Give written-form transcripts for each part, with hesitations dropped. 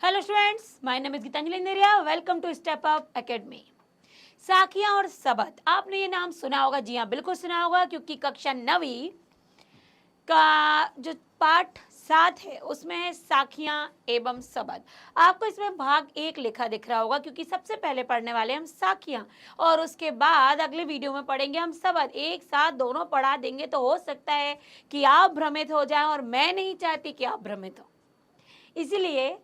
Hello students, my name is Geetanjali Inderia. Welcome to step up academy. साखियां और सबद, आपने ये नाम सुना होगा। जी हाँ, बिल्कुल सुना होगा, क्योंकि कक्षा 9वीं का जो पाठ 7 है उसमें है साखियां एवं सबद। आपको इसमें भाग 1 लिखा दिख रहा होगा, क्योंकि सबसे पहले पढ़ने वाले हम साखियां और उसके बाद अगले वीडियो में पढ़ेंगे हम सबद। एक साथ दोनों पढ़ा देंगे तो हो सकता है कि आप भ्रमित हो जाएं, और मैं नहीं चाहती कि आप भ्रमित हो। इसीलिए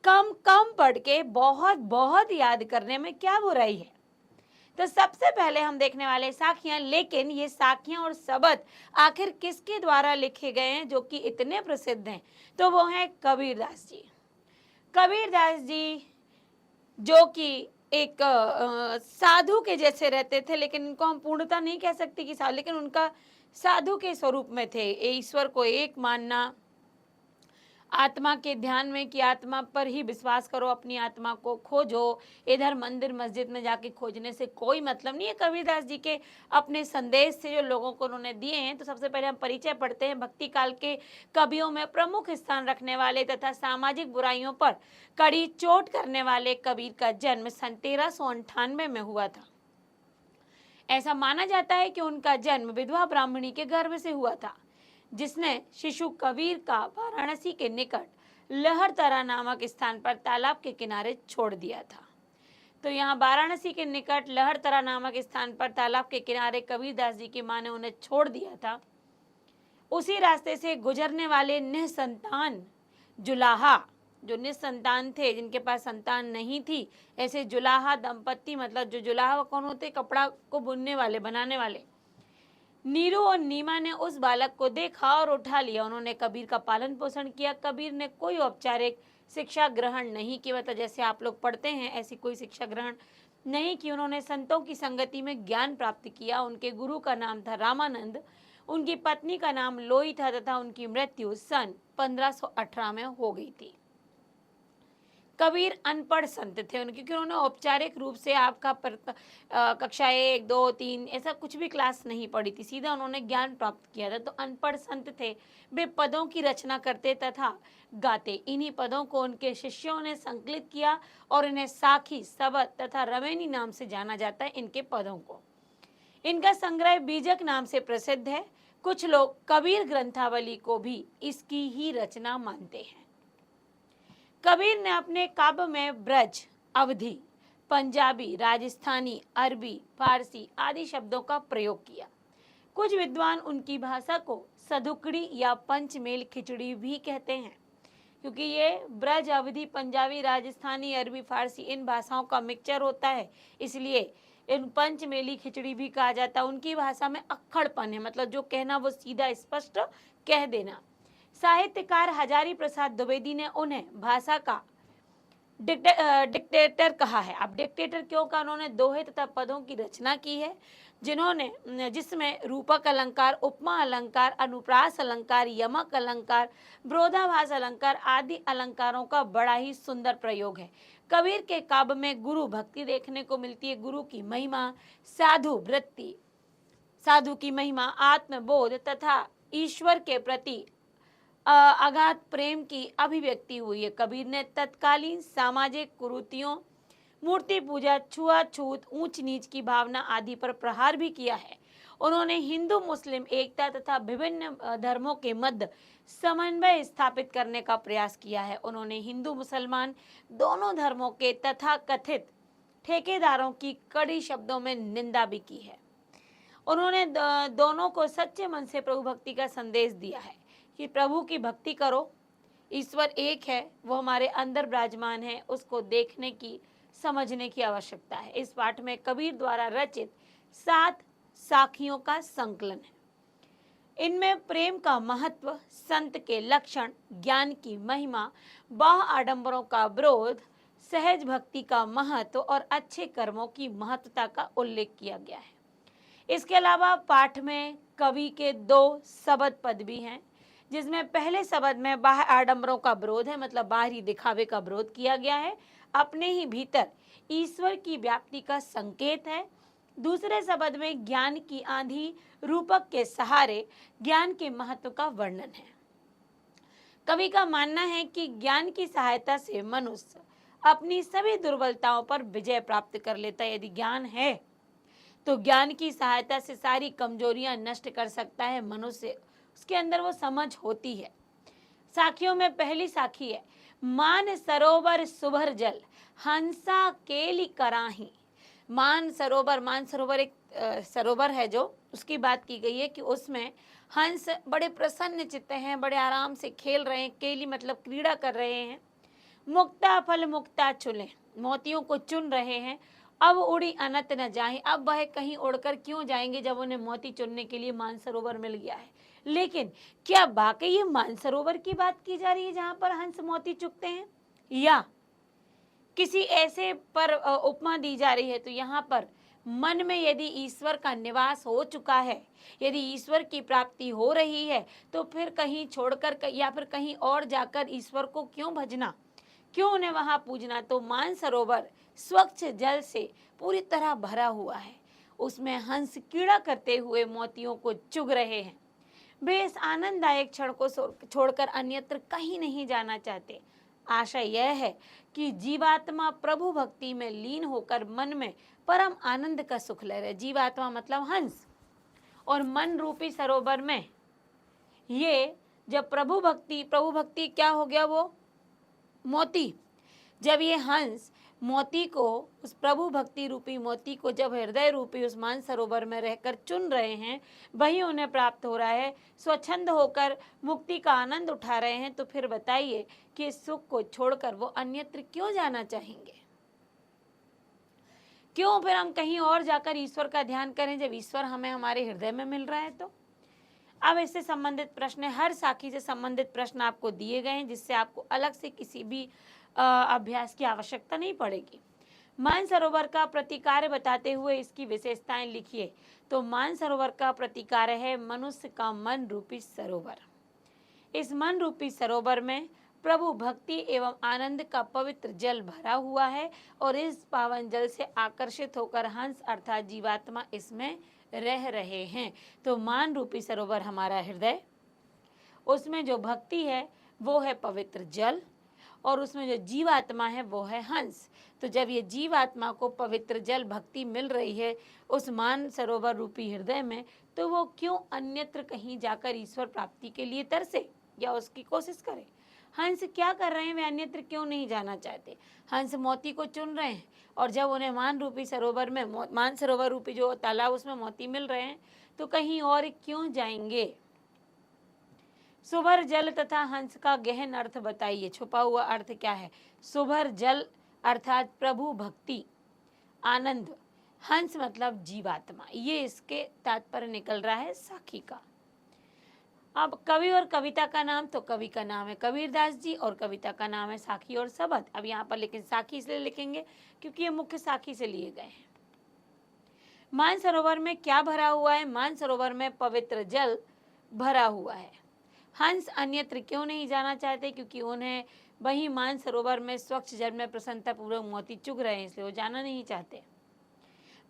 कम कम पढ़ के बहुत बहुत याद करने में क्या बुराई है। तो सबसे पहले हम देखने वाले साखियां, लेकिन ये साखियां और सबद आखिर किसके द्वारा लिखे गए हैं जो कि इतने प्रसिद्ध हैं? तो वो हैं कबीरदास जी। कबीरदास जी जो कि एक साधु के जैसे रहते थे, लेकिन इनको हम पूर्णता नहीं कह सकते कि साधु, लेकिन उनका साधु के स्वरूप में थे। ईश्वर को एक मानना, आत्मा के ध्यान में कि आत्मा पर ही विश्वास करो, अपनी आत्मा को खोजो। इधर मंदिर मस्जिद में जाके खोजने से कोई मतलब नहीं है। कबीरदास जी के अपने संदेश से जो लोगों को उन्होंने दिए हैं, तो सबसे पहले हम परिचय पढ़ते हैं। भक्ति काल के कवियों में प्रमुख स्थान रखने वाले तथा सामाजिक बुराइयों पर कड़ी चोट करने वाले कबीर का जन्म सन 1398 में हुआ था। ऐसा माना जाता है कि उनका जन्म विधवा ब्राह्मणी के गर्भ से हुआ था, जिसने शिशु कबीर का वाराणसी के निकट लहरतरा नामक स्थान पर तालाब के किनारे छोड़ दिया था। तो यहाँ वाराणसी के निकट लहरतरा नामक स्थान पर तालाब के किनारे कबीरदास जी की मां ने उन्हें छोड़ दिया था। उसी रास्ते से गुजरने वाले निसंतान जुलाहा, जो निसंतान थे, जिनके पास संतान नहीं थी, ऐसे जुलाहा दंपत्ति, मतलब जो जुलाहा कौन होते? कपड़ा को बुनने वाले, बनाने वाले। नीरू और नीमा ने उस बालक को देखा और उठा लिया। उन्होंने कबीर का पालन पोषण किया। कबीर ने कोई औपचारिक शिक्षा ग्रहण नहीं की, मतलब जैसे आप लोग पढ़ते हैं ऐसी कोई शिक्षा ग्रहण नहीं की। उन्होंने संतों की संगति में ज्ञान प्राप्त किया। उनके गुरु का नाम था रामानंद, उनकी पत्नी का नाम लोई था तथा उनकी मृत्यु सन 1518 में हो गई थी। कबीर अनपढ़ संत थे, क्योंकि उन्होंने औपचारिक रूप से आपका कक्षा 1, 2, 3 ऐसा कुछ भी क्लास नहीं पढ़ी थी, सीधा उन्होंने ज्ञान प्राप्त किया था। तो अनपढ़ संत थे। वे पदों की रचना करते तथा गाते। इन्हीं पदों को उनके शिष्यों ने संकलित किया और इन्हें साखी, सबद तथा रवेनी नाम से जाना जाता है। इनके पदों को, इनका संग्रह बीजक नाम से प्रसिद्ध है। कुछ लोग कबीर ग्रंथावली को भी इसकी ही रचना मानते हैं। कबीर ने अपने काव्य में ब्रज, अवधी, पंजाबी, राजस्थानी, अरबी, फारसी आदि शब्दों का प्रयोग किया। कुछ विद्वान उनकी भाषा को सदुकड़ी या पंचमेल खिचड़ी भी कहते हैं, क्योंकि ये ब्रज, अवधी, पंजाबी, राजस्थानी, अरबी, फारसी इन भाषाओं का मिक्सचर होता है, इसलिए इन पंचमेली खिचड़ी भी कहा जाता है। उनकी भाषा में अक्खड़पन है, मतलब जो कहना वो सीधा स्पष्ट कह देना। साहित्यकार हजारी प्रसाद द्विवेदी ने उन्हें भाषा का डिक्टेटर कहा है। अब डिक्टेटर क्यों कहा? उन्होंने दोहे तथा पदों की रचना की है, जिसमें रूपक अलंकार, उपमा अलंकार, अनुप्रास अलंकार, यमक अलंकार, विरोधाभास अलंकार आदि अलंकारों का बड़ा ही सुंदर प्रयोग है। कबीर के काव्य में गुरु भक्ति देखने को मिलती है। गुरु की महिमा, साधु वृत्ति, साधु की महिमा, आत्मबोध तथा ईश्वर के प्रति अगाध प्रेम की अभिव्यक्ति हुई है। कबीर ने तत्कालीन सामाजिक कुरीतियों, मूर्ति पूजा, छुआछूत, ऊंच नीच की भावना आदि पर प्रहार भी किया है। उन्होंने हिंदू मुस्लिम एकता तथा विभिन्न धर्मों के मध्य समन्वय स्थापित करने का प्रयास किया है। उन्होंने हिंदू मुसलमान दोनों धर्मों के तथा कथित ठेकेदारों की कड़ी शब्दों में निंदा भी की है। उन्होंने दोनों को सच्चे मन से प्रभु भक्ति का संदेश दिया है कि प्रभु की भक्ति करो, ईश्वर एक है, वो हमारे अंदर विराजमान है, उसको देखने की, समझने की आवश्यकता है। इस पाठ में कबीर द्वारा रचित 7 साखियों का संकलन है। इनमें प्रेम का महत्व, संत के लक्षण, ज्ञान की महिमा, बाह्य आडंबरों का विरोध, सहज भक्ति का महत्व और अच्छे कर्मों की महत्वता का उल्लेख किया गया है। इसके अलावा पाठ में कवि के 2 सबद पद भी हैं, जिसमें पहले शब्द में बाह्य आडंबरों का विरोध है, मतलब बाहरी दिखावे का विरोध किया गया है। अपने ही भीतर ईश्वर की व्याप्ति का संकेत है। दूसरे शब्द में ज्ञान की आंधी रूपक के सहारे ज्ञान के महत्व का वर्णन है। कवि का मानना है कि ज्ञान की सहायता से मनुष्य अपनी सभी दुर्बलताओं पर विजय प्राप्त कर लेता है। यदि ज्ञान है तो ज्ञान की सहायता से सारी कमजोरियां नष्ट कर सकता है मनुष्य, उसके अंदर वो समझ होती है। साखियों में पहली साखी है, मान सरोवर सुभर जल हंसा केली कराही। मान सरोवर एक सरोवर है जो, उसकी बात की गई है कि उसमें हंस बड़े प्रसन्न चित्त हैं, बड़े आराम से खेल रहे हैं। केली मतलब क्रीड़ा कर रहे हैं। मुक्ता फल मुक्ता चुले, मोतियों को चुन रहे हैं। अब उड़ी अनत न जाए, अब वह कहीं उड़कर क्यों जाएंगे जब उन्हें मोती चुनने के लिए मानसरोवर मिल गया है। लेकिन क्या वाकई ये मानसरोवर की बात की जा रही है जहां पर हंस मोती चुगते हैं, या किसी ऐसे पर उपमा दी जा रही है? तो यहाँ पर मन में यदि ईश्वर का निवास हो चुका है, यदि ईश्वर की प्राप्ति हो रही है, तो फिर कहीं छोड़कर या फिर कहीं और जाकर ईश्वर को क्यों भजना, क्यों उन्हें वहां पूजना। तो मानसरोवर स्वच्छ जल से पूरी तरह भरा हुआ है, उसमें हंस कीड़ा करते हुए मोतियों को चुग रहे हैं। वे इस आनंददायक क्षण को छोड़कर अन्यत्र कहीं नहीं जाना चाहते। आशा यह है कि जीवात्मा प्रभु भक्ति में लीन होकर मन में परम आनंद का सुख ले रहे। जीवात्मा मतलब हंस, और मन रूपी सरोवर में ये जब प्रभु भक्ति क्या हो गया, वो मोती। जब ये हंस मोती को, उस प्रभु भक्ति रूपी मोती को जब हृदय रूपी उस मानसरोवर में रहकर चुन रहे हैं, वही उन्हें प्राप्त हो रहा है, स्वच्छंद होकर मुक्ति का आनंद उठा रहे हैं, तो फिर बताइए कि इस सुख को छोड़कर वो अन्यत्र क्यों जाना चाहेंगे? क्यों फिर हम कहीं और जाकर ईश्वर का ध्यान करें जब ईश्वर हमें हमारे हृदय में मिल रहा है? तो अब इससे संबंधित प्रश्न, हर साखी से संबंधित प्रश्न आपको दिए गए हैं, जिससे आपको अलग से किसी भी अभ्यास की आवश्यकता नहीं पड़ेगी। मानसरोवर का प्रतिकार्य बताते हुए इसकी विशेषताएं लिखिए। तो मानसरोवर का प्रतिकार्य है मनुष्य का मन रूपी सरोवर। इस मन रूपी सरोवर में प्रभु भक्ति एवं आनंद का पवित्र जल भरा हुआ है, और इस पावन जल से आकर्षित होकर हंस अर्थात जीवात्मा इसमें रह रहे हैं। तो मान रूपी सरोवर हमारा हृदय, उसमें जो भक्ति है वो है पवित्र जल, और उसमें जो जीवात्मा है वो है हंस। तो जब ये जीवात्मा को पवित्र जल भक्ति मिल रही है उस मान सरोवर रूपी हृदय में, तो वो क्यों अन्यत्र कहीं जाकर ईश्वर प्राप्ति के लिए तरसे या उसकी कोशिश करे? हंस क्या कर रहे हैं? वे अन्यत्र क्यों नहीं जाना चाहते? हंस मोती को चुन रहे हैं, और जब उन्हें मान रूपी सरोवर में, मान सरोवर रूपी जो तालाब, उसमें मोती मिल रहे हैं, तो कहीं और क्यों जाएंगे? सुभर जल तथा हंस का गहन अर्थ बताइए। छुपा हुआ अर्थ क्या है? सुभर जल अर्थात प्रभु भक्ति, आनंद, हंस मतलब जीवात्मा, ये इसके तात्पर्य निकल रहा है साखी का। अब कवि और कविता का नाम, तो कवि का नाम है कबीरदास जी और कविता का नाम है साखी और सबद। अब यहाँ पर लेकिन साखी इसलिए लिखेंगे क्योंकि ये मुख्य साखी से लिए गए हैं। मानसरोवर में क्या भरा हुआ है? मानसरोवर में पवित्र जल भरा हुआ है। हंस अन्यत्र क्यों नहीं जाना चाहते? क्योंकि उन्हें वही मानसरोवर में स्वच्छ जल में प्रसन्नता पूर्वक मोती चुग रहे हैं, इसलिए वो जाना नहीं चाहते।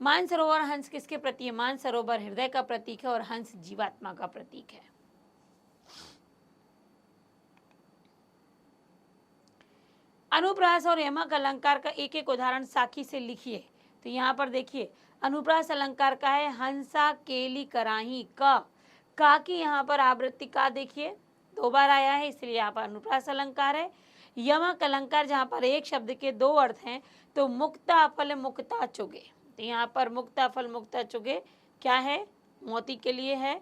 मानसरोवर हंस किसके प्रति है? मानसरोवर हृदय का प्रतीक है और हंस जीवात्मा का प्रतीक है। अनुप्रास और यमक अलंकार का एक एक उदाहरण साखी से लिखिए। तो यहाँ पर देखिए, अनुप्रास अलंकार का है हंसा केली कराही का की यहाँ पर आवृत्ति का देखिए 2 बार आया है, इसलिए यहाँ पर अनुप्रास अलंकार है। यमक अलंकार जहाँ पर एक शब्द के 2 अर्थ हैं, तो मुक्ता फल मुक्ता चुगे। तो यहाँ पर मुक्ता फल मुक्ता चुगे क्या है? मोती के लिए है।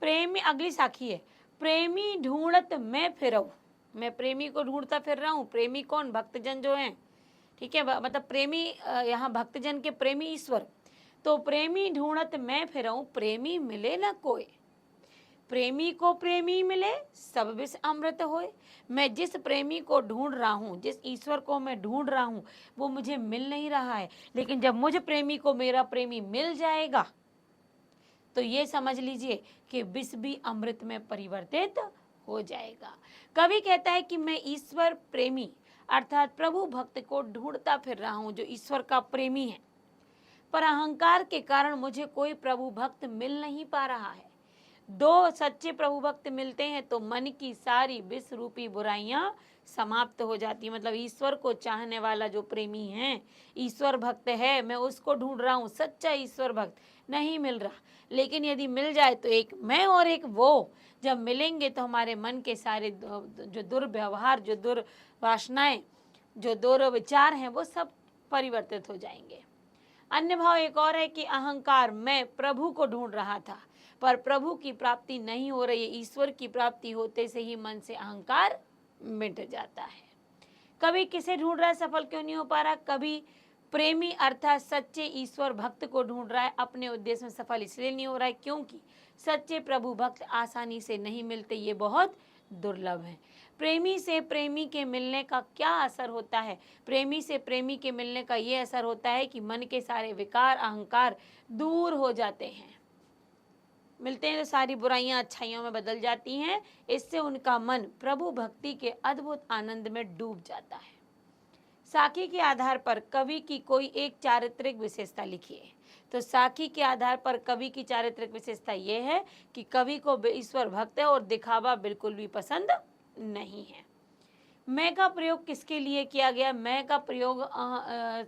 प्रेमी, अगली साखी है, प्रेमी ढूंढत मैं फिरऊं। मैं प्रेमी को ढूंढता फिर रहा हूँ। प्रेमी कौन? भक्तजन जो हैं, ठीक है, मतलब प्रेमी यहाँ भक्तजन के प्रेमी ईश्वर। तो प्रेमी ढूंढत मैं फिरऊं, प्रेमी मिले न कोई। प्रेमी को प्रेमी मिले सब विष अमृत होए। मैं जिस प्रेमी को ढूंढ रहा हूँ, जिस ईश्वर को मैं ढूंढ रहा हूँ, वो मुझे मिल नहीं रहा है, लेकिन जब मुझे प्रेमी को मेरा प्रेमी मिल जाएगा तो ये समझ लीजिए कि विष भी अमृत में परिवर्तित हो जाएगा। कवि कहता है कि मैं ईश्वर प्रेमी अर्थात प्रभु भक्त को ढूंढता फिर रहा हूँ जो ईश्वर का प्रेमी है, पर अहंकार के कारण मुझे कोई प्रभु भक्त मिल नहीं पा रहा है। दो सच्चे प्रभु भक्त मिलते हैं तो मन की सारी विष रूपी बुराइयां समाप्त हो जाती है। मतलब ईश्वर को चाहने वाला जो प्रेमी है, ईश्वर भक्त है, मैं उसको ढूंढ रहा हूँ, सच्चा ईश्वर भक्त नहीं मिल रहा। लेकिन यदि मिल जाए तो एक मैं और एक वो जब मिलेंगे तो हमारे मन के सारे जो दुर्व्यवहार, जो दुर्वासनाएं, जो दुर्विचार हैं, वो सब परिवर्तित हो जाएंगे। अन्य भाव एक और है कि अहंकार, मैं प्रभु को ढूंढ रहा था पर प्रभु की प्राप्ति नहीं हो रही है। ईश्वर की प्राप्ति होते से ही मन से अहंकार मिट जाता है। कभी किसे ढूंढ रहा है, सफल क्यों नहीं हो पा रहा? कभी प्रेमी अर्थात सच्चे ईश्वर भक्त को ढूंढ रहा है, अपने उद्देश्य में सफल इसलिए नहीं हो रहा है क्योंकि सच्चे प्रभु भक्त आसानी से नहीं मिलते, ये बहुत दुर्लभ है। प्रेमी से प्रेमी के मिलने का क्या असर होता है? प्रेमी से प्रेमी के मिलने का ये असर होता है कि मन के सारे विकार, अहंकार दूर हो जाते हैं। मिलते हैं तो सारी बुराइयां अच्छाइयों में बदल जाती हैं। इससे उनका मन प्रभु भक्ति के अद्भुत आनंद में डूब जाता है। साखी के आधार पर कवि की कोई एक चारित्रिक विशेषता लिखिए। तो साखी के आधार पर कवि की चारित्रिक विशेषता यह है कि कवि को ईश्वर भक्त है और दिखावा बिल्कुल भी पसंद नहीं है। मैं का प्रयोग किसके लिए किया गया? मैं का प्रयोग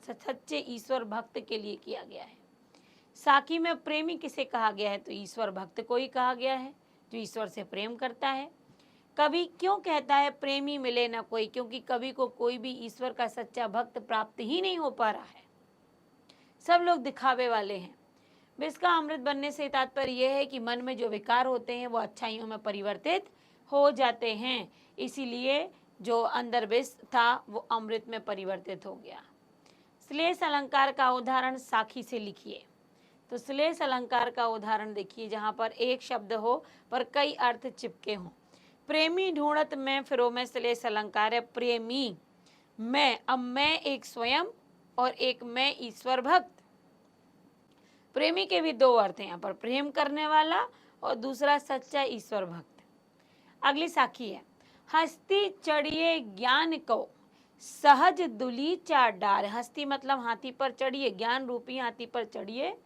सच्चे ईश्वर भक्त के लिए किया गया है। साखी में प्रेमी किसे कहा गया है? तो ईश्वर भक्त को ही कहा गया है जो ईश्वर से प्रेम करता है। कवि क्यों कहता है प्रेमी मिले ना कोई? क्योंकि कवि को कोई भी ईश्वर का सच्चा भक्त प्राप्त ही नहीं हो पा रहा है, सब लोग दिखावे वाले हैं। विष का अमृत बनने से तात्पर्य यह है कि मन में जो विकार होते हैं वो अच्छाइयों में परिवर्तित हो जाते हैं, इसीलिए जो अंदर विष था वो अमृत में परिवर्तित हो गया। श्लेष अलंकार का उदाहरण साखी से लिखिए। तो श्लेष अलंकार का उदाहरण देखिए जहां पर एक शब्द हो पर कई अर्थ चिपके हों। प्रेमी ढूंढत मैं फिरो में श्लेष अलंकार है। प्रेमी मैं, अब मैं एक स्वयं और एक मैं ईश्वर भक्त। प्रेमी के भी दो अर्थ हैं यहाँ पर, प्रेम करने वाला और दूसरा सच्चा ईश्वर भक्त। अगली साखी है, हस्ती चढ़िए ज्ञान को सहज दुलीचा डार। हस्ती मतलब हाथी पर चढ़िए, ज्ञान रूपी हाथी पर चढ़िए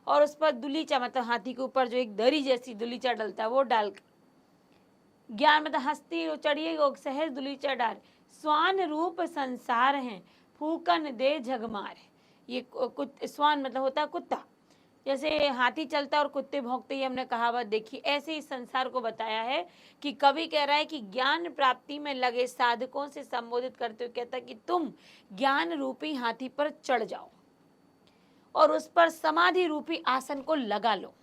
और उस पर दुलीचा मतलब हाथी के ऊपर जो एक दरी जैसी दुलीचा डलता है वो डालकर, ज्ञान मतलब हस्ती चढ़िए सहज दुलीचा डार। स्वान रूप संसार है फूकन दे झगमार। ये स्वान मतलब होता है कुत्ता, जैसे हाथी चलता है और कुत्ते भौंकते ही हमने कहावत देखी, ऐसे ही संसार को बताया है कि कवि कह रहा है कि ज्ञान प्राप्ति में लगे साधकों से संबोधित करते हुए कहता है कि तुम ज्ञान रूपी हाथी पर चढ़ जाओ और उस पर समाधि रूपी आसन को लगा लो,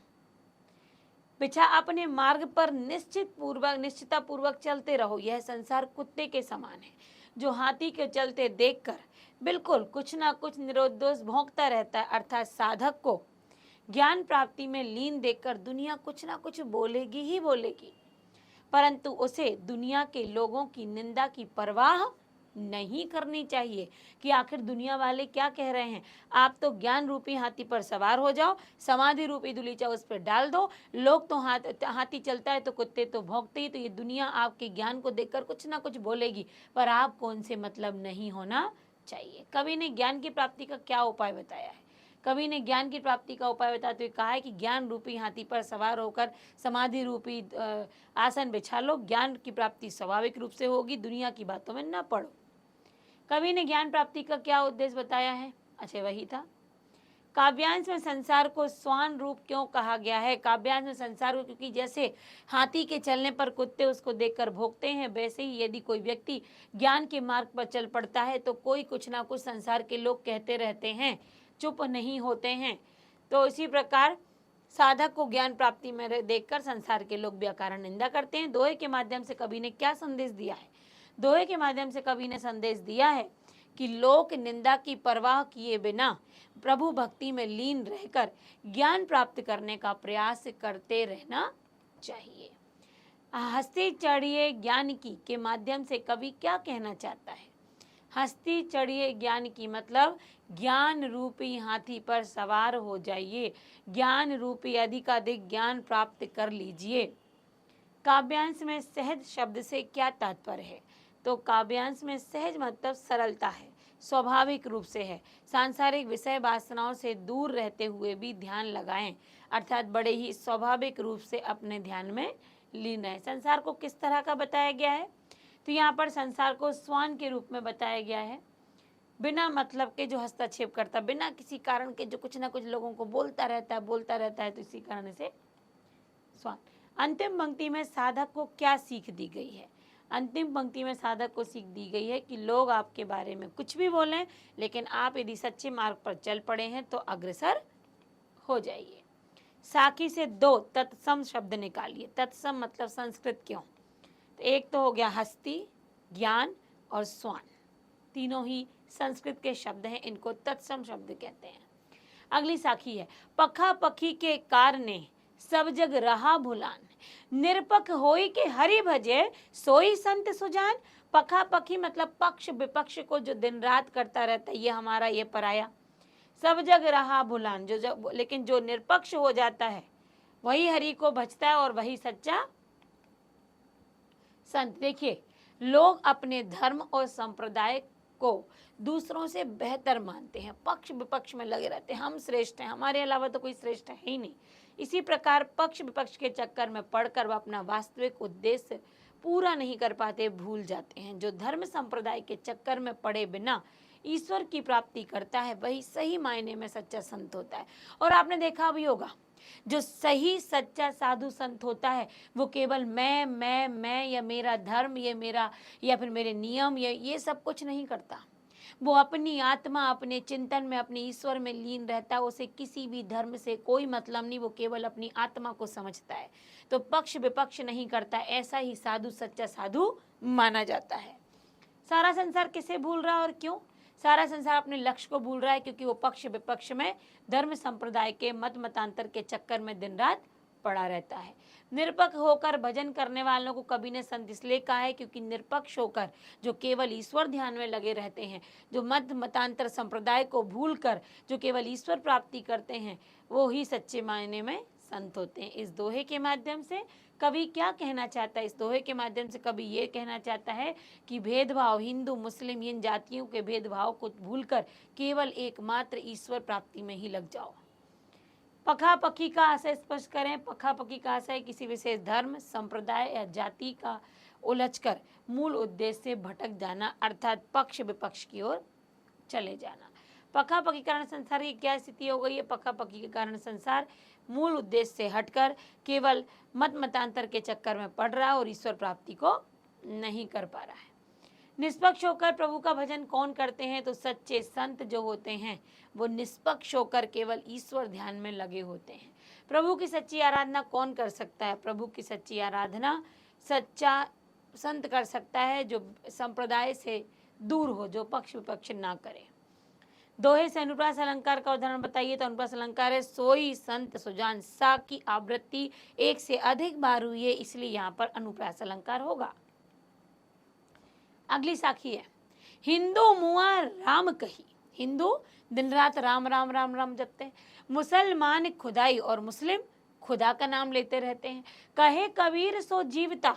बिछा अपने मार्ग पर निश्चिता पूर्वक चलते रहो। यह संसार कुत्ते के समान है जो हाथी के चलते देखकर बिल्कुल कुछ ना कुछ निरुद्देश भौंकता रहता है। अर्थात साधक को ज्ञान प्राप्ति में लीन देखकर दुनिया कुछ ना कुछ बोलेगी ही बोलेगी, परंतु उसे दुनिया के लोगों की निंदा की परवाह नहीं करनी चाहिए कि आखिर दुनिया वाले क्या कह रहे हैं। आप तो ज्ञान रूपी हाथी पर सवार हो जाओ, समाधि रूपी दुलीचा उस पर डाल दो। लोग तो हाथी चलता है तो कुत्ते तो भौंकते ही, तो ये दुनिया आपके ज्ञान को देखकर कुछ ना कुछ बोलेगी, पर आपको उनसे मतलब नहीं होना चाहिए। कवि ने ज्ञान की प्राप्ति का क्या उपाय बताया है? कवि ने ज्ञान की प्राप्ति का उपाय बताते हुए कहा है कि ज्ञान रूपी हाथी पर सवार होकर समाधि रूपी आसन बिछा लो, ज्ञान की प्राप्ति स्वाभाविक रूप से होगी, दुनिया की बातों में न पड़ो। कवि ने ज्ञान प्राप्ति का क्या उद्देश्य बताया है? अच्छा, वही था। काव्यांश में संसार को स्वान रूप क्यों कहा गया है? काव्यांश में संसार को क्योंकि जैसे हाथी के चलने पर कुत्ते उसको देखकर भौंकते हैं, वैसे ही यदि कोई व्यक्ति ज्ञान के मार्ग पर चल पड़ता है तो कोई कुछ ना कुछ संसार के लोग कहते रहते हैं, चुप नहीं होते हैं। तो इसी प्रकार साधक को ज्ञान प्राप्ति में देखकर संसार के लोग भी अकारण निंदा करते हैं। दोहे के माध्यम से कवि ने क्या संदेश दिया है? दोहे के माध्यम से कवि ने संदेश दिया है कि लोक निंदा की परवाह किए बिना प्रभु भक्ति में लीन रहकर ज्ञान प्राप्त करने का प्रयास करते रहना चाहिए। हस्ती चढ़िए ज्ञान की के माध्यम से कवि क्या कहना चाहता है? हस्ती चढ़िए ज्ञान की मतलब ज्ञान रूपी हाथी पर सवार हो जाइए, ज्ञान रूपी अधिकाधिक ज्ञान प्राप्त कर लीजिए। काव्यांश में सहज शब्द से क्या तात्पर्य है? तो काव्यांश में सहज मतलब सरलता है, स्वाभाविक रूप से है। सांसारिक विषय वासनाओं से दूर रहते हुए भी ध्यान लगाएं, अर्थात बड़े ही स्वाभाविक रूप से अपने ध्यान में लीन रहें। संसार को किस तरह का बताया गया है? तो यहाँ पर संसार को स्वान के रूप में बताया गया है, बिना मतलब के जो हस्तक्षेप करता, बिना किसी कारण के जो कुछ ना कुछ लोगों को बोलता रहता है, तो इसी कारण से स्वान। अंतिम पंक्ति में साधक को क्या सीख दी गई है? अंतिम पंक्ति में साधक को सीख दी गई है कि लोग आपके बारे में कुछ भी बोलें, लेकिन आप यदि सच्चे मार्ग पर चल पड़े हैं तो अग्रसर हो जाइए। साखी से 2 तत्सम शब्द निकालिए। तत्सम मतलब संस्कृत क्यों? तो एक तो हो गया हस्ती, ज्ञान और स्वान, तीनों ही संस्कृत के शब्द हैं, इनको तत्सम शब्द कहते हैं। अगली साखी है, पखा पखी के कारणे सब जग रहा भुलान, निरपक होई के हरि भजे सोई संत सुजान। पखा पखी मतलब पक्ष विपक्ष को जो दिन रात करता रहता है, ये हमारा ये पराया, सब जग रहा भुलान, लेकिन जो निरपक्ष हो जाता है वही हरि को भजता है और वही सच्चा संत। देखिए, लोग अपने धर्म और संप्रदाय को दूसरों से बेहतर मानते हैं, पक्ष विपक्ष में लगे रहते हैं, हम श्रेष्ठ हैं, हमारे अलावा तो कोई श्रेष्ठ है ही नहीं। इसी प्रकार पक्ष विपक्ष के चक्कर में पड़कर वह अपना वास्तविक उद्देश्य पूरा नहीं कर पाते, भूल जाते हैं। जो धर्म संप्रदाय के चक्कर में पड़े बिना ईश्वर की प्राप्ति करता है, वही सही मायने में सच्चा संत होता है। और आपने देखा भी होगा, जो सही सच्चा साधु संत होता है वो केवल मैं या मेरा धर्म, ये मेरा, या फिर मेरे नियम, ये सब कुछ नहीं करता। वो अपनी आत्मा, अपने चिंतन में, अपने ईश्वर में लीन रहता है। उसे किसी भी धर्म से कोई मतलब नहीं, वो केवल अपनी आत्मा को समझता है, तो पक्ष विपक्ष नहीं करता। ऐसा ही साधु सच्चा साधु माना जाता है। सारा संसार किसे भूल रहा है और क्यों? सारा संसार अपने लक्ष्य को भूल रहा है, क्योंकि वो पक्ष विपक्ष में, धर्म संप्रदाय के मत मतांतर के चक्कर में दिन रात पड़ा रहता है। निरपक्ष होकर भजन करने वालों को कवि ने संत इसलिए कहा है क्योंकि निरपक्ष होकर जो केवल ईश्वर ध्यान में लगे रहते हैं, जो मत मतांतर संप्रदाय को भूलकर जो केवल ईश्वर प्राप्ति करते हैं, वो ही सच्चे मायने में संत होते हैं। इस दोहे के माध्यम से कवि क्या कहना चाहता है? इस दोहे के माध्यम से कवि ये कहना चाहता है कि भेदभाव, हिंदू मुस्लिम इन जातियों के भेदभाव को भूलकर केवल एकमात्र ईश्वर प्राप्ति में ही लग जाओ। पखा पखी का आशय स्पष्ट करें। पखा पखी का आशय किसी विशेष धर्म, संप्रदाय या जाति का उलझकर मूल उद्देश्य से भटक जाना, अर्थात पक्ष विपक्ष की ओर चले जाना। पखा पखी कारण संसार की क्या स्थिति हो गई है? पखा पखी के कारण संसार मूल उद्देश्य से हटकर केवल मत मतांतर के चक्कर में पड़ रहा है और ईश्वर प्राप्ति को नहीं कर पा रहा है। निष्पक्ष होकर प्रभु का भजन कौन करते हैं? तो सच्चे संत जो होते हैं वो निष्पक्ष होकर केवल ईश्वर ध्यान में लगे होते हैं। प्रभु की सच्ची आराधना कौन कर सकता है? प्रभु की सच्ची आराधना सच्चा संत कर सकता है, जो संप्रदाय से दूर हो, जो पक्ष विपक्ष ना करे। दोहे से अनुप्रास अलंकार का उदाहरण बताइए। तो अनुप्रास अलंकार है, सोई संत सुजान। सा की आवृत्ति एक से अधिक बार हुई है, इसलिए यहाँ पर अनुप्रास अलंकार होगा। अगली साखी है, हिंदू मुआ राम कही। हिंदू दिन रात राम राम राम राम जपते हैं। मुसलमान खुदाई और मुस्लिम खुदा का नाम लेते रहते हैं। कहे कबीर सो जीवता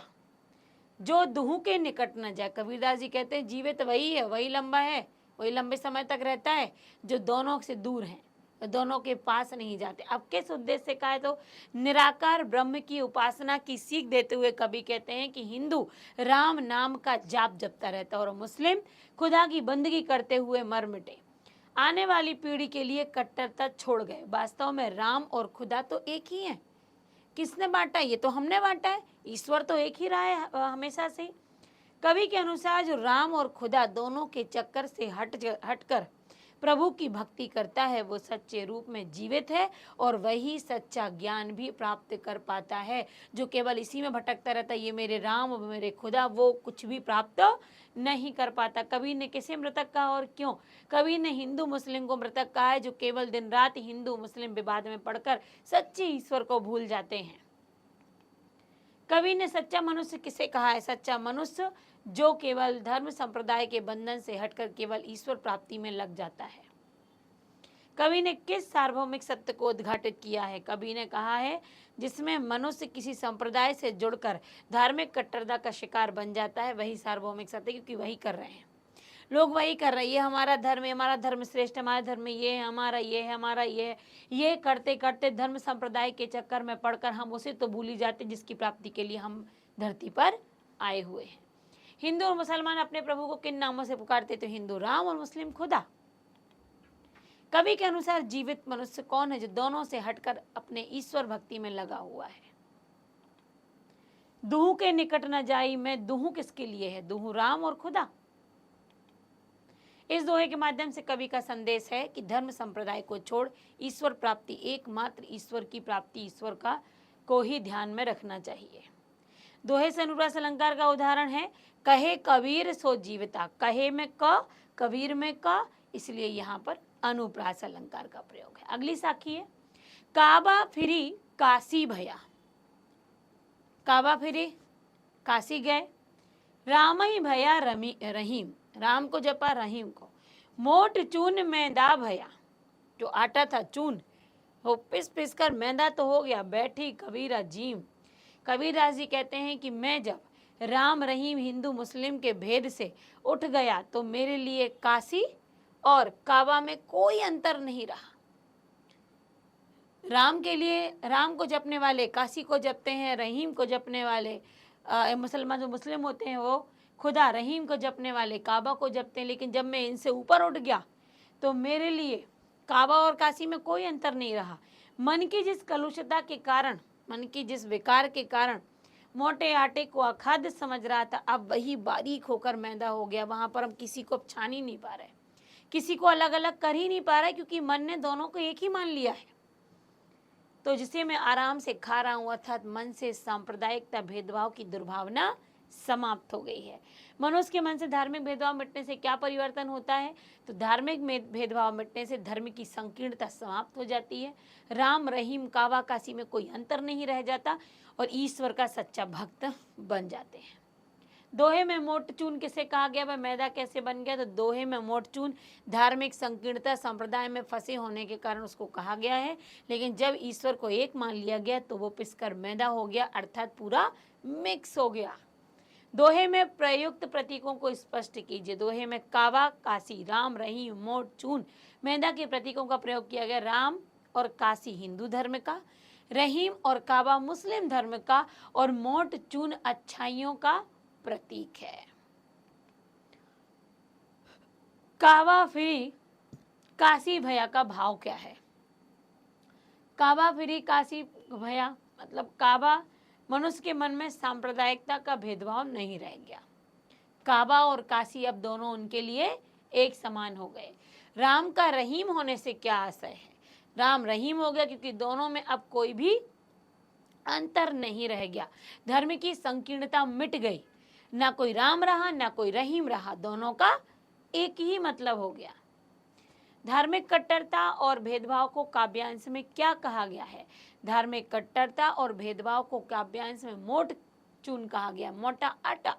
जो दुहू के निकट न जाए। कबीरदास जी कहते हैं जीवित वही है, वही लंबा है, वही लंबे समय तक रहता है जो दोनों से दूर हैं, दोनों के पास नहीं जाते। अब किस उद्देश्य से कहा है? तो निराकार ब्रह्म की उपासना की सीख देते हुए कवि कहते हैं कि हिंदू राम नाम का जाप जपता रहता है और मुस्लिम खुदा की बंदगी करते हुए मर मिटे। आने वाली पीढ़ी के लिए कट्टरता छोड़ गए। वास्तव में राम और खुदा तो एक ही है। किसने बांटा? ये तो हमने बांटा है। ईश्वर तो एक ही रहा है हमेशा से। कवि के अनुसार जो राम और खुदा दोनों के चक्कर से हटकर प्रभु की भक्ति करता है वो सच्चे रूप में जीवित है और वही सच्चा ज्ञान भी प्राप्त कर पाता है। जो केवल इसी में भटकता रहता है, ये मेरे राम और मेरे खुदा, वो कुछ भी प्राप्त नहीं कर पाता। कवि ने किसे मृतक कहा और क्यों? कवि ने हिंदू मुस्लिम को मृतक कहा है, जो केवल दिन रात हिंदू मुस्लिम विवाद में पड़कर सच्चे ईश्वर को भूल जाते हैं। कवि ने सच्चा मनुष्य किसे कहा है? सच्चा मनुष्य जो केवल धर्म संप्रदाय के बंधन से हटकर केवल ईश्वर प्राप्ति में लग जाता है। कवि ने किस सार्वभौमिक सत्य को उद्घाटित किया है? कवि ने कहा है जिसमें मनुष्य किसी संप्रदाय से जुड़कर धार्मिक कट्टरता का शिकार बन जाता है, वही सार्वभौमिक सत्य, क्योंकि वही कर रहे हैं। लोग वही कर रहे हैं, ये हमारा धर्म है, हमारा धर्म श्रेष्ठ, हमारा धर्म ये है, हमारा ये है, हमारा ये है। ये करते करते धर्म संप्रदाय के चक्कर में पड़कर हम उसे तो भूल ही जाते जिसकी प्राप्ति के लिए हम धरती पर आए हुए हैं। हिंदू और मुसलमान अपने प्रभु को किन नामों से पुकारते? तो हिंदू राम और मुस्लिम खुदा। कवि के अनुसार जीवित मनुष्य कौन है जो दोनों से हटकर अपने ईश्वर भक्ति में लगा हुआ है? दूह के निकट न जाई मैं दूह किसके लिए है? दूह राम और खुदा। इस दोहे के माध्यम से कवि का संदेश है कि धर्म संप्रदाय को छोड़ ईश्वर प्राप्ति, एकमात्र ईश्वर की प्राप्ति, ईश्वर का को ही ध्यान में रखना चाहिए। दोहे से अनुप्रास अलंकार का उदाहरण है कहे कबीर सो जीविता। कहे में क, कबीर में क, इसलिए यहाँ पर अनुप्रास अलंकार का प्रयोग है। अगली साखी है काबा फिरी काशी भया। काबा फिरी, काशी गए। राम ही भया रहीम, राम को जपा रहीम को। मोट चून मैदा भया, जो आटा था चून वो पिस पिस कर मैदा तो हो गया। बैठी कबीरा जीम। कबीरदास जी कहते हैं कि मैं जब राम रहीम हिंदू मुस्लिम के भेद से उठ गया तो मेरे लिए काशी और काबा में कोई अंतर नहीं रहा। राम के लिए, राम को जपने वाले काशी को जपते हैं, रहीम को जपने वाले मुसलमान जो मुस्लिम होते हैं वो खुदा, रहीम को जपने वाले काबा को जपते हैं। लेकिन जब मैं इनसे ऊपर उठ गया तो मेरे लिए काबा और काशी में कोई अंतर नहीं रहा। मन की जिस कलुषता के कारण, मन की जिस विकार के कारण मोटे आटे को अखाद्य समझ रहा था, अब वही बारीक होकर मैदा हो गया। वहां पर हम किसी को छान ही नहीं पा रहे, किसी को अलग अलग कर ही नहीं पा रहे, क्योंकि मन ने दोनों को एक ही मान लिया है। तो जिसे मैं आराम से खा रहा हूं, अर्थात मन से सांप्रदायिकता भेदभाव की दुर्भावना समाप्त हो गई है। मनुष्य के मन से धार्मिक भेदभाव मिटने से क्या परिवर्तन होता है? तो धार्मिक भेदभाव मिटने से धर्म की संकीर्णता समाप्त हो जाती है। राम रहीम काबा काशी में कोई अंतर नहीं रह जाता और ईश्वर का सच्चा भक्त बन जाते हैं। दोहे में मोट चून किसे कहा गया? वह मैदा कैसे बन गया? तो दोहे में मोट चून धार्मिक संकीर्णता संप्रदाय में फंसे होने के कारण उसको कहा गया है। लेकिन जब ईश्वर को एक मान लिया गया तो वो पिसकर मैदा हो गया, अर्थात पूरा मिक्स हो गया। दोहे में प्रयुक्त प्रतीकों को स्पष्ट कीजिए। दोहे में काबा, काशी, राम, रहीम, मोट, चून, मैदा के प्रतीकों का प्रयोग किया गया। राम और काशी हिंदू धर्म का, रहीम और काबा मुस्लिम धर्म का और मोट चून अच्छाइयों का प्रतीक है। काबा फिरी काशी भया का भाव क्या है? काबा फिरी काशी भया मतलब काबा, मनुष्य के मन में सांप्रदायिकता का भेदभाव नहीं रह गया। काबा और काशी अब दोनों उनके लिए एक समान हो गए। राम का रहीम होने से क्या आशय है? राम रहीम हो गया क्योंकि दोनों में अब कोई भी अंतर नहीं रह गया। धर्म की संकीर्णता मिट गई, ना कोई राम रहा ना कोई रहीम रहा, दोनों का एक ही मतलब हो गया। धार्मिक कट्टरता और भेदभाव को काव्यांश में क्या कहा गया है? धार्मिक कट्टरता और भेदभाव को काव्यांश में मोट चून कहा गया, मोटा आटा।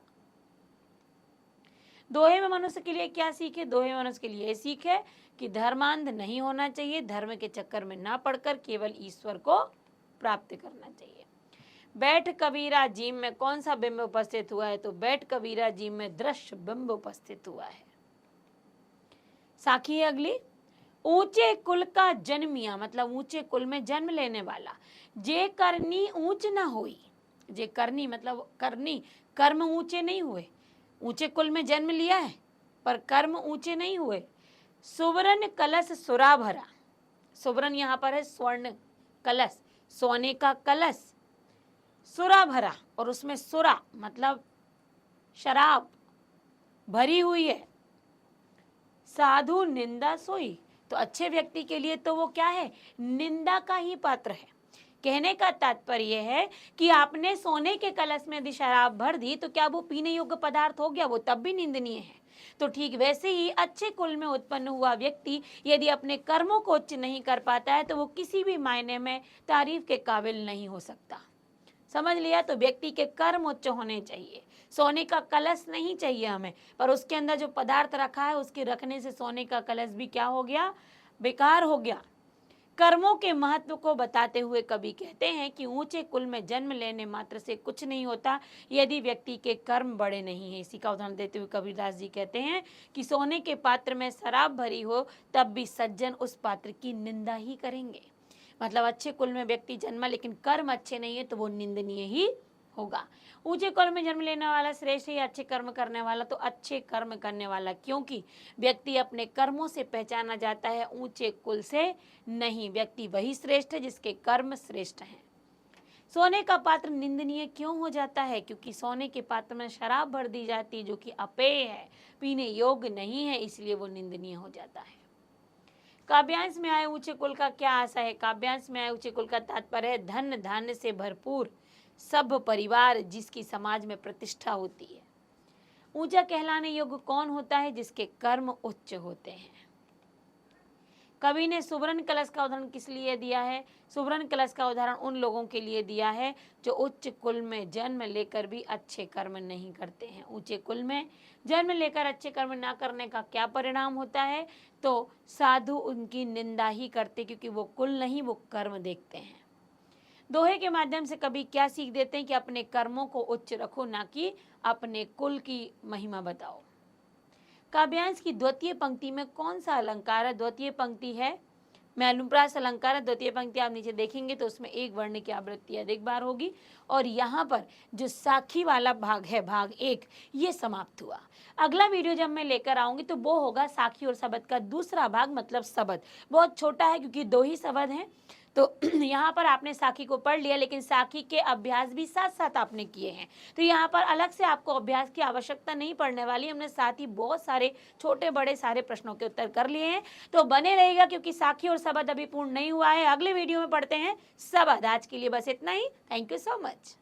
दोहे में मनुष्य के लिए क्या सीख है? दोहे में मनुष्य के लिए सीख है कि धर्मांध नहीं होना चाहिए, धर्म के चक्कर में ना पड़कर केवल ईश्वर को प्राप्त करना चाहिए। बैठ कबीरा जीम में कौन सा बिंब उपस्थित हुआ है? तो बैठ कबीरा जीम में दृश्य बिंब उपस्थित हुआ है। साखी है अगली, ऊंचे कुल का जन्मिया मतलब ऊंचे कुल में जन्म लेने वाला। जे करनी ऊंच न हुई, जे करनी मतलब करनी, कर्म ऊंचे नहीं हुए। ऊंचे कुल में जन्म लिया है पर कर्म ऊंचे नहीं हुए। सुवर्ण कलश सुरा भरा, सुवर्ण यहाँ पर है स्वर्ण, कलश सोने का कलश, सुरा भरा और उसमें सुरा मतलब शराब भरी हुई है। साधु निंदा सोई, तो अच्छे व्यक्ति के लिए तो वो क्या है? निंदा का ही पात्र है। कहने का तात्पर्य है कि आपने सोने के कलश में यदि शराब भर दी तो क्या वो पीने योग्य पदार्थ हो गया? वो तब भी निंदनीय है। तो ठीक वैसे ही अच्छे कुल में उत्पन्न हुआ व्यक्ति यदि अपने कर्मों को उच्च नहीं कर पाता है तो वो किसी भी मायने में तारीफ के काबिल नहीं हो सकता। समझ लिया? तो व्यक्ति के कर्म उच्च होने चाहिए। सोने का कलश नहीं चाहिए हमें, पर उसके अंदर जो पदार्थ रखा है उसके रखने से सोने का कलश भी क्या हो गया? बेकार हो गया। कर्मों के महत्व को बताते हुए कवि कहते हैं कि ऊंचे कुल में जन्म लेने मात्र से कुछ नहीं होता यदि व्यक्ति के कर्म बड़े नहीं हैं। इसी का उदाहरण देते हुए कबीरदास जी कहते हैं कि सोने के पात्र में शराब भरी हो तब भी सज्जन उस पात्र की निंदा ही करेंगे। मतलब अच्छे कुल में व्यक्ति जन्मा लेकिन कर्म अच्छे नहीं है तो वो निंदनीय ही होगा। ऊंचे कुल में जन्म लेने वाला श्रेष्ठ है, अच्छे कर्म करने वाला तो अच्छे कर्म करने वाला, क्योंकि व्यक्ति अपने कर्मों से पहचाना जाता है, ऊंचे कुल से नहीं। व्यक्ति वही श्रेष्ठ है जिसके कर्म श्रेष्ठ हैं। सोने का पात्र निंदनीय क्यों हो जाता है? क्योंकि सोने के पात्र में शराब भर दी जाती है जो कि अपेय है, पीने योग्य नहीं है, इसलिए वो निंदनीय हो जाता है। काव्यांश में आए ऊंचे कुल का क्या आशा है? काव्यांश में आए ऊंचे कुल का तात्पर्य है धन धान्य से भरपूर सब परिवार जिसकी समाज में प्रतिष्ठा होती है। ऊंचा कहलाने योग्य कौन होता है? जिसके कर्म उच्च होते हैं। कवि ने सुवर्ण कलश का उदाहरण किस लिए दिया है? सुवर्ण कलश का उदाहरण उन लोगों के लिए दिया है जो उच्च कुल में जन्म लेकर भी अच्छे कर्म नहीं करते हैं। ऊंचे कुल में जन्म लेकर अच्छे कर्म ना करने का क्या परिणाम होता है? तो साधु उनकी निंदा ही करते, क्योंकि वो कुल नहीं, वो कर्म देखते हैं। दोहे के माध्यम से कवि क्या सीख देते हैं कि अपने कर्मों को उच्च रखो, ना कि अपने कुल की महिमा बताओ। काव्यांश की द्वितीय पंक्ति में कौन सा अलंकार है? द्वितीय पंक्ति है मैलुप्रास अलंकार है। द्वितीय पंक्ति आप नीचे देखेंगे तो उसमें एक वर्ण की आवृत्ति अधिक बार होगी और यहाँ पर जो साखी वाला भाग है, भाग 1, ये समाप्त हुआ। अगला वीडियो जब मैं लेकर आऊंगी तो वो होगा साखी और शबद का दूसरा भाग, मतलब शबद बहुत छोटा है क्योंकि 2 ही शबद हैं। तो यहाँ पर आपने साखी को पढ़ लिया, लेकिन साखी के अभ्यास भी साथ साथ आपने किए हैं, तो यहाँ पर अलग से आपको अभ्यास की आवश्यकता नहीं पड़ने वाली। हमने साथ ही बहुत सारे छोटे बड़े सारे प्रश्नों के उत्तर कर लिए हैं, तो बने रहेगा क्योंकि साखी और शबद अभी पूर्ण नहीं हुआ है। अगले वीडियो में पढ़ते हैं शबद। आज के लिए बस इतना ही। Thank you so much.